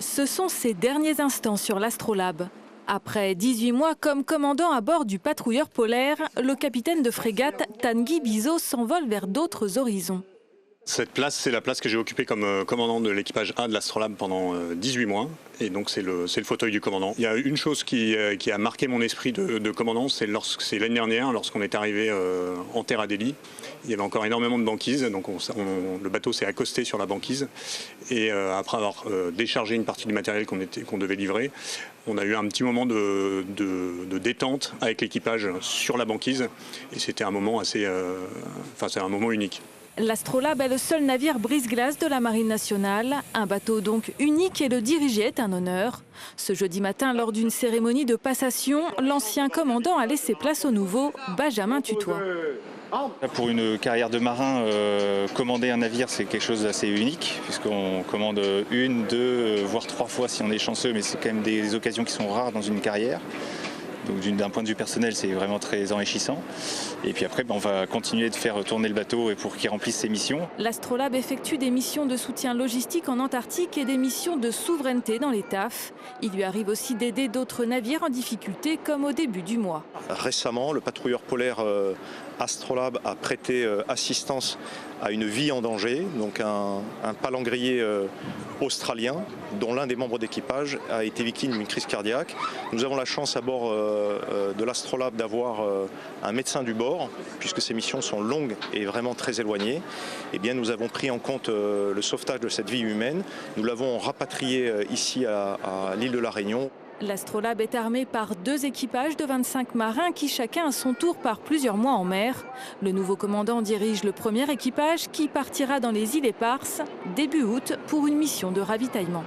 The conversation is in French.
Ce sont ses derniers instants sur l'Astrolabe. Après 18 mois comme commandant à bord du patrouilleur polaire, le capitaine de frégate Tanguy Bizot s'envole vers d'autres horizons. Cette place, c'est la place que j'ai occupée comme commandant de l'équipage A de l'Astrolabe pendant 18 mois. Et donc c'est le fauteuil du commandant. Il y a une chose qui a marqué mon esprit de commandant, c'est l'année dernière, lorsqu'on est arrivé en terre à Delhi. Il y avait encore énormément de banquise, donc le bateau s'est accosté sur la banquise. Et après avoir déchargé une partie du matériel qu'on devait livrer, on a eu un petit moment de détente avec l'équipage sur la banquise. Et c'était un moment c'est un moment unique. L'Astrolabe est le seul navire brise-glace de la Marine nationale, un bateau donc unique et le diriger est un honneur. Ce jeudi matin, lors d'une cérémonie de passation, l'ancien commandant a laissé place au nouveau, Benjamin Tutois. Pour une carrière de marin, commander un navire, c'est quelque chose d'assez unique, puisqu'on commande une, deux, voire 3 fois si on est chanceux, mais c'est quand même des occasions qui sont rares dans une carrière. Donc d'un point de vue personnel, c'est vraiment très enrichissant. Et puis après, on va continuer de faire tourner le bateau pour qu'il remplisse ses missions. L'Astrolabe effectue des missions de soutien logistique en Antarctique et des missions de souveraineté dans les TAF. Il lui arrive aussi d'aider d'autres navires en difficulté, comme au début du mois. Récemment, le patrouilleur polaire Astrolabe a prêté assistance à une vie en danger, donc un palangrier australien dont l'un des membres d'équipage a été victime d'une crise cardiaque. Nous avons la chance à bord de l'Astrolabe d'avoir un médecin du bord, puisque ces missions sont longues et vraiment très éloignées. Eh bien, nous avons pris en compte le sauvetage de cette vie humaine. Nous l'avons rapatrié ici à l'île de la Réunion. L'Astrolabe est armée par 2 équipages de 25 marins qui chacun à son tour part plusieurs mois en mer. Le nouveau commandant dirige le premier équipage qui partira dans les îles Éparses début août pour une mission de ravitaillement.